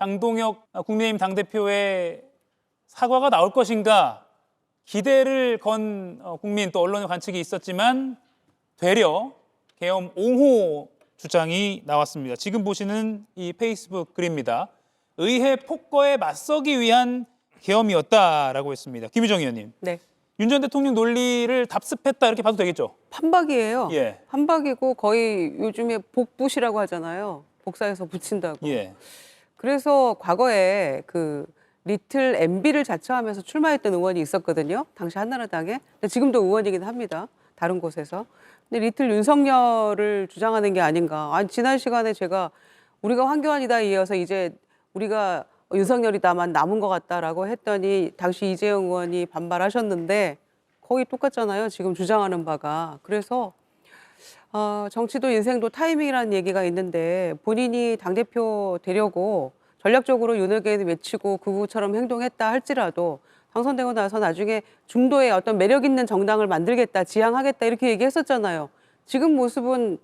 장동혁 국민의힘 당대표의 사과가 나올 것인가 기대를 건 국민 또 언론의 관측이 있었지만 되려 계엄 옹호 주장이 나왔습니다. 지금 보시는 이 페이스북 글입니다. 의회 폭거에 맞서기 위한 계엄이었다라고 했습니다. 김유정 의원님. 네. 윤 전 대통령 논리를 답습했다 이렇게 봐도 되겠죠? 판박이에요. 예. 판박이고 거의 요즘에 복붙이라고 하잖아요. 복사해서 붙인다고. 예. 그래서 과거에 그 리틀 MB를 자처하면서 출마했던 의원이 있었거든요. 당시 한나라당에. 근데 지금도 의원이긴 합니다. 다른 곳에서. 근데 리틀 윤석열을 주장하는 게 아닌가. 아니, 지난 시간에 제가 우리가 황교안이다 이어서 이제 우리가 윤석열이다만 남은 것 같다라고 했더니 당시 이재용 의원이 반발하셨는데 거의 똑같잖아요. 지금 주장하는 바가. 그래서 정치도 인생도 타이밍이라는 얘기가 있는데 본인이 당대표 되려고 전략적으로 윤핵관을 외치고 그구처럼 행동했다 할지라도 당선되고 나서 나중에 중도에 어떤 매력 있는 정당을 만들겠다, 지향하겠다 이렇게 얘기했었잖아요. 지금 모습은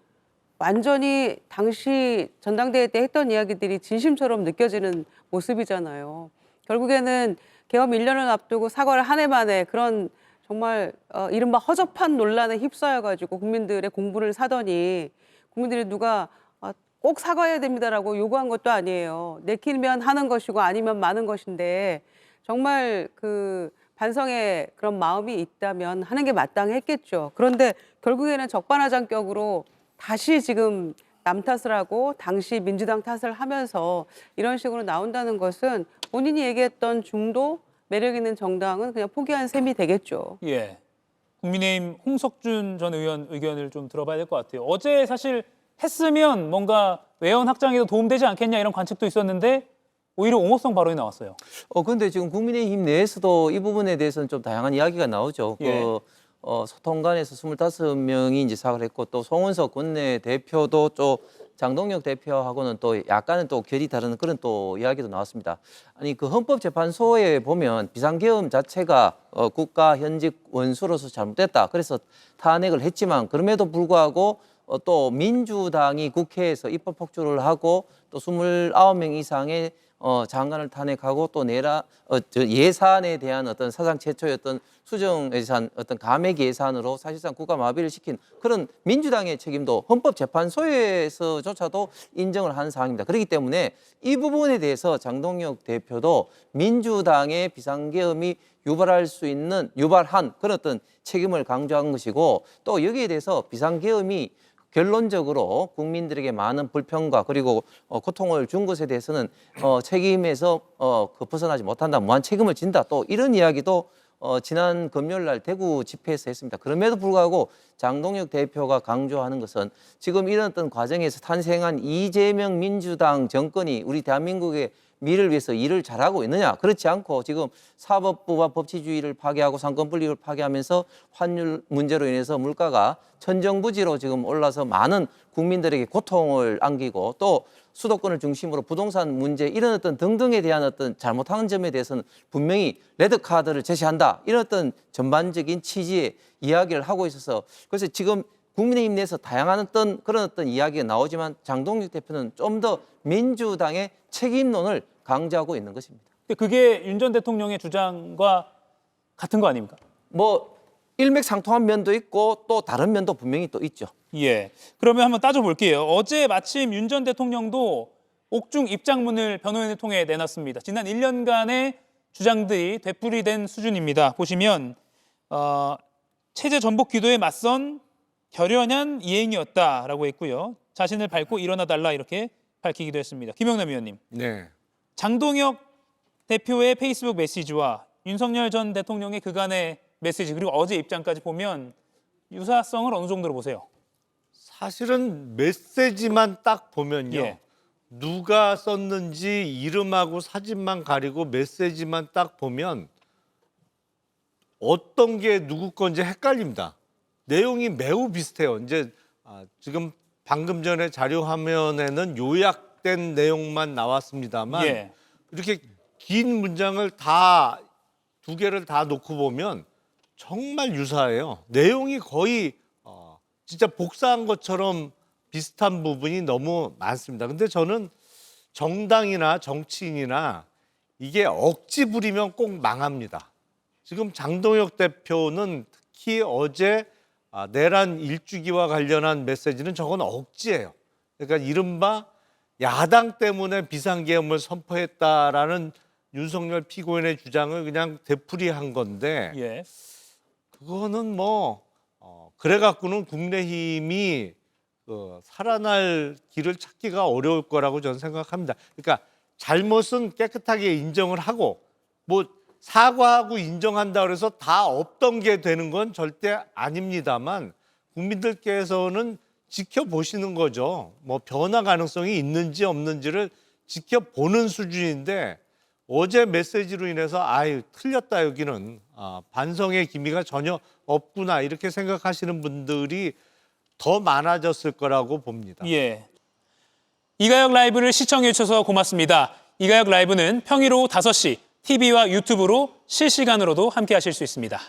완전히 당시 전당대회 때 했던 이야기들이 진심처럼 느껴지는 모습이잖아요. 결국에는 개엄 1년을 앞두고 사과를 한 해 만에 그런 정말 이른바 허접한 논란에 휩싸여가지고 국민들의 공분을 사더니 국민들이 누가 꼭 사과해야 됩니다라고 요구한 것도 아니에요. 내키면 하는 것이고 아니면 마는 것인데 정말 그 반성의 그런 마음이 있다면 하는 게 마땅했겠죠. 그런데 결국에는 적반하장격으로 다시 지금 남 탓을 하고 당시 민주당 탓을 하면서 이런 식으로 나온다는 것은 본인이 얘기했던 중도 매력 있는 정당은 그냥 포기한 셈이 되겠죠. 예. 국민의힘 홍석준 전 의원 의견을 좀 들어봐야 될 것 같아요. 어제 사실 했으면 뭔가 외연 확장에도 도움되지 않겠냐 이런 관측도 있었는데 오히려 옹호성 발언이 나왔어요. 근데 지금 국민의힘 내에서도 이 부분에 대해서는 좀 다양한 이야기가 나오죠. 예. 소통관에서 25명이 이제 사과를 했고 또 송은석 원내 대표도 또 장동혁 대표하고는 또 약간은 또 결이 다른 그런 또 이야기도 나왔습니다. 아니 그 헌법재판소에 보면 비상계엄 자체가 국가 현직 원수로서 잘못됐다. 그래서 탄핵을 했지만 그럼에도 불구하고 또 민주당이 국회에서 입법 폭주를 하고 또 29명 이상의 장관을 탄핵하고 또 예산에 대한 어떤 사상 최초의 어떤 수정 예산, 어떤 감액 예산으로 사실상 국가 마비를 시킨 그런 민주당의 책임도 헌법재판소에서조차도 인정을 하는 사항입니다. 그렇기 때문에 이 부분에 대해서 장동혁 대표도 민주당의 비상계엄이 유발한 그런 어떤 책임을 강조한 것이고 또 여기에 대해서 비상계엄이 결론적으로 국민들에게 많은 불평과 그리고 고통을 준 것에 대해서는 책임에서 벗어나지 못한다, 무한 책임을 진다. 또 이런 이야기도 지난 금요일 날 대구 집회에서 했습니다. 그럼에도 불구하고 장동혁 대표가 강조하는 것은 지금 이런 어떤 과정에서 탄생한 이재명 민주당 정권이 우리 대한민국의 미래를 위해서 일을 잘하고 있느냐? 그렇지 않고 지금 사법부와 법치주의를 파괴하고 상권분립을 파괴하면서 환율 문제로 인해서 물가가 천정부지로 지금 올라서 많은 국민들에게 고통을 안기고 또 수도권을 중심으로 부동산 문제 이런 어떤 등등에 대한 어떤 잘못한 점에 대해서는 분명히 레드카드를 제시한다. 이런 어떤 전반적인 취지의 이야기를 하고 있어서 그래서 지금 국민의힘 내에서 다양한 어떤 그런 어떤 이야기가 나오지만 장동혁 대표는 좀 더 민주당의 책임론을 강조하고 있는 것입니다. 그게 윤 전 대통령의 주장과 같은 거 아닙니까? 뭐 일맥상통한 면도 있고 또 다른 면도 분명히 또 있죠. 예. 그러면 한번 따져볼게요. 어제 마침 윤 전 대통령도 옥중 입장문을 변호인을 통해 내놨습니다. 지난 1년간의 주장들이 되풀이된 수준입니다. 보시면 체제 전복 기도에 맞선 결연한 이행이었다라고 했고요. 자신을 밟고 일어나달라 이렇게 밝히기도 했습니다. 김영남 의원님. 네. 장동혁 대표의 페이스북 메시지와 윤석열 전 대통령의 그간의 메시지 그리고 어제 입장까지 보면 유사성을 어느 정도로 보세요? 사실은 메시지만 딱 보면요. 예. 누가 썼는지 이름하고 사진만 가리고 메시지만 딱 보면 어떤 게 누구 건지 헷갈립니다. 내용이 매우 비슷해요. 이제 지금 방금 전에 자료 화면에는 요약된 내용만 나왔습니다만 예. 이렇게 긴 문장을 다 두 개를 다 놓고 보면 정말 유사해요. 내용이 거의 진짜 복사한 것처럼 비슷한 부분이 너무 많습니다. 근데 저는 정당이나 정치인이나 이게 억지 부리면 꼭 망합니다. 지금 장동혁 대표는 특히 어제 내란 일주기와 관련한 메시지는 저건 억지예요. 그러니까 이른바 야당 때문에 비상계엄을 선포했다라는 윤석열 피고인의 주장을 그냥 되풀이한 건데 예. 그거는 뭐 그래갖고는 국민의힘이 살아날 길을 찾기가 어려울 거라고 저는 생각합니다. 그러니까 잘못은 깨끗하게 인정을 하고 뭐 사과하고 인정한다 그래서 다 없던 게 되는 건 절대 아닙니다만 국민들께서는 지켜보시는 거죠. 뭐 변화 가능성이 있는지 없는지를 지켜보는 수준인데 어제 메시지로 인해서 아유 틀렸다 여기는 반성의 기미가 전혀 없구나 이렇게 생각하시는 분들이 더 많아졌을 거라고 봅니다. 예. 이가혁 라이브를 시청해 주셔서 고맙습니다. 이가혁 라이브는 평일 오후 5시 TV와 유튜브로 실시간으로도 함께 하실 수 있습니다.